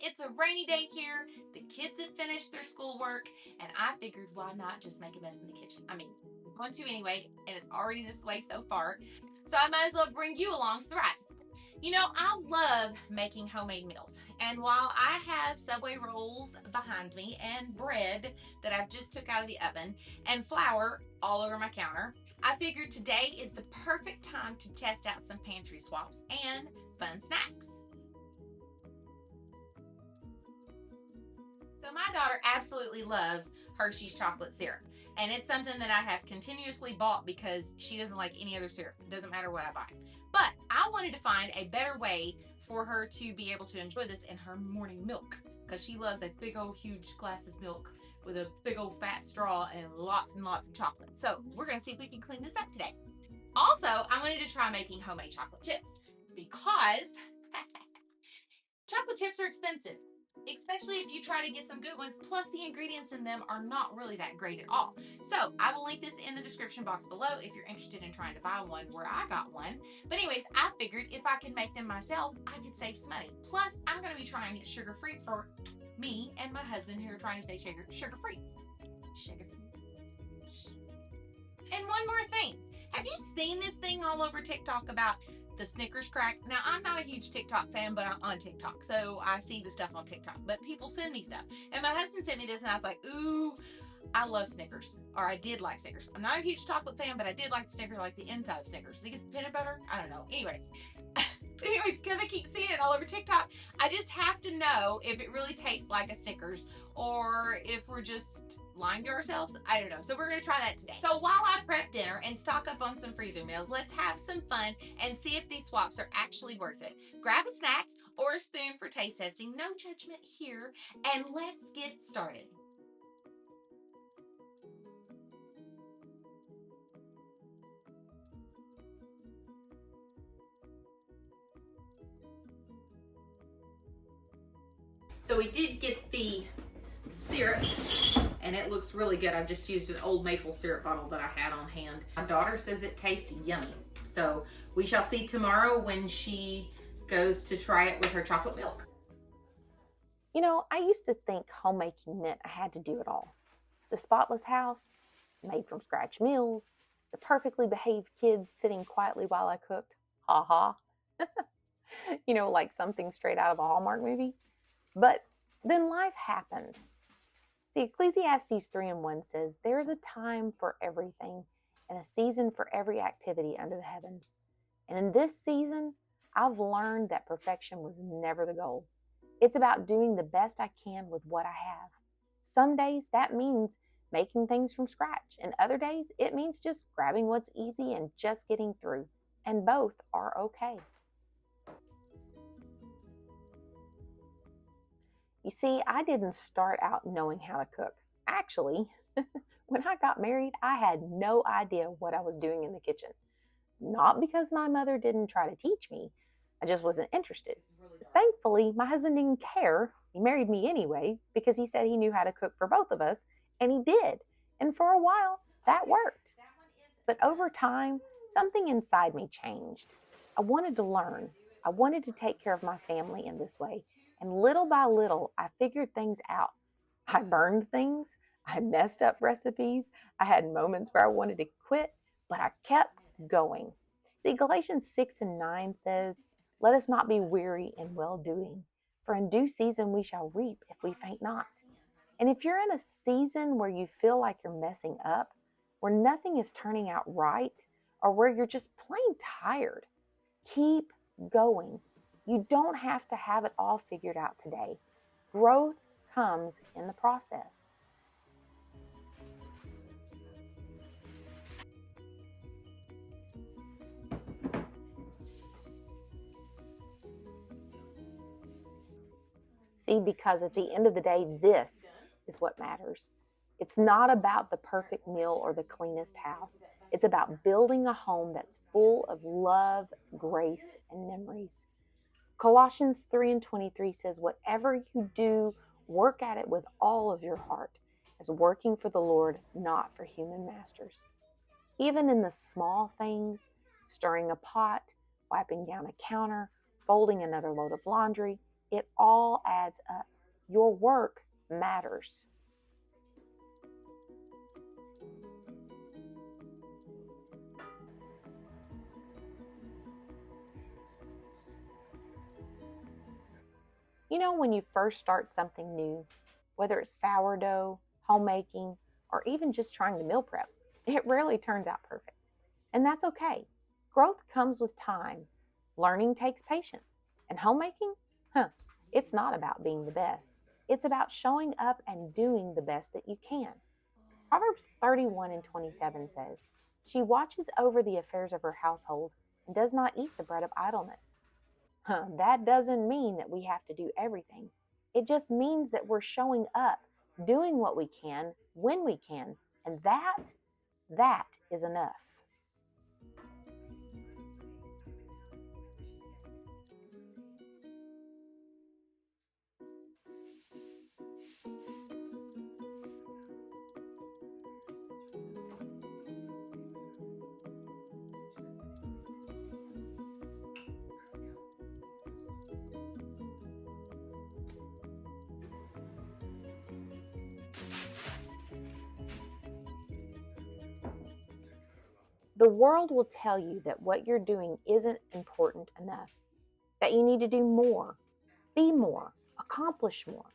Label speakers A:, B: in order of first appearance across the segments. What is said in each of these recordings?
A: it's a rainy day here. The kids have finished their schoolwork, and I figured why not just make a mess in the kitchen? I mean, I'm going to anyway, and it's already this way so far. So I might as well bring you along for the ride. You know, I love making homemade meals. And while I have Subway rolls behind me and bread that I've just took out of the oven and flour all over my counter, I figured today is the perfect time to test out some pantry swaps and fun snacks. So my daughter absolutely loves Hershey's chocolate syrup. And it's something that I have continuously bought because she doesn't like any other syrup. It doesn't matter what I buy. But I wanted to find a better way for her to be able to enjoy this in her morning milk, because she loves a big old huge glass of milk with a big old fat straw and lots of chocolate. So we're gonna see if we can clean this up today. Also, I wanted to try making homemade chocolate chips because chocolate chips are expensive, especially if you try to get some good ones. Plus, the ingredients in them are not really that great at all. So I will link this in the description box below if you're interested in trying to buy one where I got one. But anyways, I figured if I could make them myself, I could save some money. Plus, I'm going to be trying it sugar-free for me and my husband who are trying to stay sugar-free. Sugar-free. And one more thing. Have you seen this thing all over TikTok about the Snickers Crack? Now, I'm not a huge TikTok fan, but I'm on TikTok, so I see the stuff on TikTok. But people send me stuff. And my husband sent me this, and I was like, ooh, I love Snickers. Or I did like Snickers. I'm not a huge chocolate fan, but I did like the Snickers, like the inside of Snickers. I think it's peanut butter? I don't know. Anyways, because I keep seeing it all over TikTok, I just have to know if it really tastes like a Snickers or if we're just lying to ourselves. I don't know. So we're going to try that today. So while I prep dinner and stock up on some freezer meals, let's have some fun and see if these swaps are actually worth it. Grab a snack or a spoon for taste testing. No judgment here. And let's get started. So we did get the syrup, and it looks really good. I've just used an old maple syrup bottle that I had on hand. My daughter says it tastes yummy. So we shall see tomorrow when she goes to try it with her chocolate milk.
B: You know, I used to think homemaking meant I had to do it all. The spotless house, made from scratch meals, the perfectly behaved kids sitting quietly while I cooked. Ha ha. You know, like something straight out of a Hallmark movie. But then life happened. See, Ecclesiastes 3:1 says, there is a time for everything and a season for every activity under the heavens. And in this season, I've learned that perfection was never the goal. It's about doing the best I can with what I have. Some days that means making things from scratch, and other days it means just grabbing what's easy and just getting through. And both are okay. You see, I didn't start out knowing how to cook. Actually, when I got married, I had no idea what I was doing in the kitchen. Not because my mother didn't try to teach me, I just wasn't interested. Thankfully, my husband didn't care. He married me anyway because he said he knew how to cook for both of us, and he did. And for a while, that worked. But over time, something inside me changed. I wanted to learn. I wanted to take care of my family in this way. And little by little, I figured things out. I burned things. I messed up recipes. I had moments where I wanted to quit, but I kept going. See, Galatians 6:9 says, let us not be weary in well-doing, for in due season we shall reap if we faint not. And if you're in a season where you feel like you're messing up, where nothing is turning out right, or where you're just plain tired, keep going. You don't have to have it all figured out today. Growth comes in the process. See, because at the end of the day, this is what matters. It's not about the perfect meal or the cleanest house. It's about building a home that's full of love, grace, and memories. Colossians 3:23 says, whatever you do, work at it with all of your heart, as working for the Lord, not for human masters. Even in the small things, stirring a pot, wiping down a counter, folding another load of laundry, It all adds up. Your work matters. You know, when you first start something new, whether it's sourdough, homemaking, or even just trying to meal prep, it rarely turns out perfect. And that's okay. Growth comes with time. Learning takes patience. And homemaking? It's not about being the best. It's about showing up and doing the best that you can. Proverbs 31:27 says, "She watches over the affairs of her household and does not eat the bread of idleness." That doesn't mean that we have to do everything. It just means that we're showing up, doing what we can, when we can, and that is enough. The world will tell you that what you're doing isn't important enough, that you need to do more, be more, accomplish more.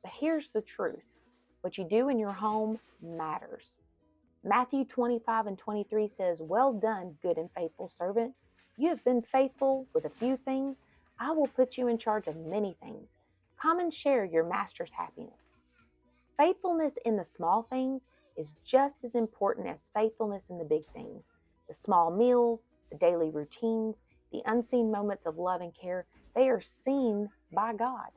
B: But here's the truth. What you do in your home matters. Matthew 25:23 says, "Well done, good and faithful servant. You have been faithful with a few things. I will put you in charge of many things. Come and share your master's happiness." Faithfulness in the small things is just as important as faithfulness in the big things. The small meals, the daily routines, the unseen moments of love and care, they are seen by God.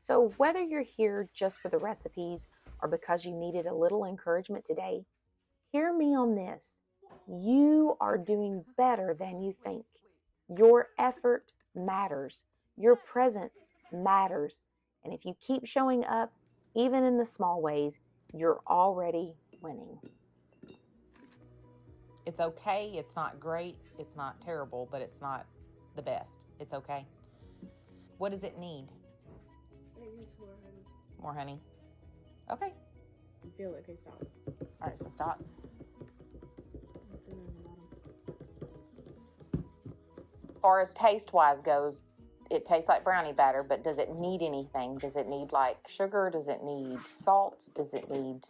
B: So whether you're here just for the recipes or because you needed a little encouragement today, hear me on this. You are doing better than you think. Your effort matters. Your presence matters. And if you keep showing up, even in the small ways, you're already winning.
C: It's okay. It's not great. It's not terrible, but it's not the best. It's okay. What does it need?
D: It needs more honey.
C: More honey? Okay.
D: You feel it? Okay, stop.
C: All right, so stop. As far as taste-wise goes, it tastes like brownie batter, but does it need anything? Does it need like sugar? Does it need salt? Does it need...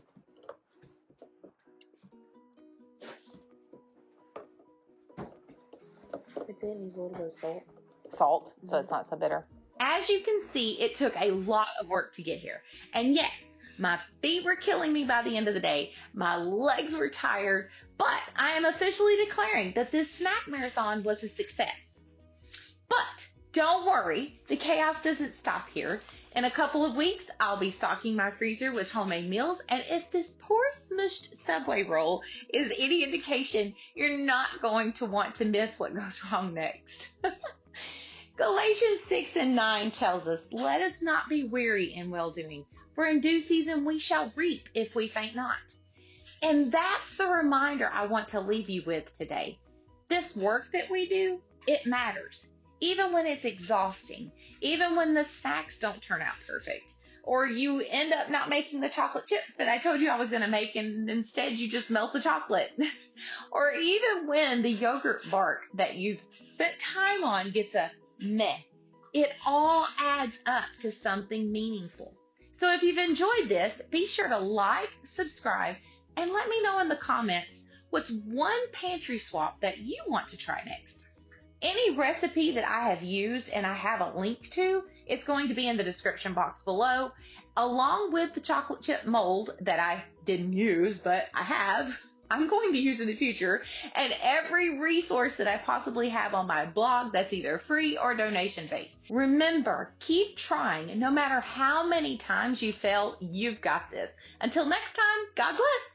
D: I'd say it needs a little bit of salt.
C: Salt, so it's not so bitter.
E: As you can see, it took a lot of work to get here. And yes, my feet were killing me by the end of the day. My legs were tired, but I am officially declaring that this snack marathon was a success. But don't worry, the chaos doesn't stop here. In a couple of weeks, I'll be stocking my freezer with homemade meals, and if this poor smushed Subway roll is any indication, you're not going to want to miss what goes wrong next. Galatians 6:9 tells us, "Let us not be weary in well-doing, for in due season we shall reap if we faint not." And that's the reminder I want to leave you with today. This work that we do, it matters. Even when it's exhausting, even when the snacks don't turn out perfect, or you end up not making the chocolate chips that I told you I was going to make, and instead you just melt the chocolate. Or even when the yogurt bark that you've spent time on gets a meh. It all adds up to something meaningful. So if you've enjoyed this, be sure to like, subscribe, and let me know in the comments what's one pantry swap that you want to try next. Any recipe that I have used and I have a link to, it's going to be in the description box below, along with the chocolate chip mold that I didn't use, but I'm going to use in the future, and every resource that I possibly have on my blog that's either free or donation based. Remember, keep trying. No matter how many times you fail, you've got this. Until next time, God bless.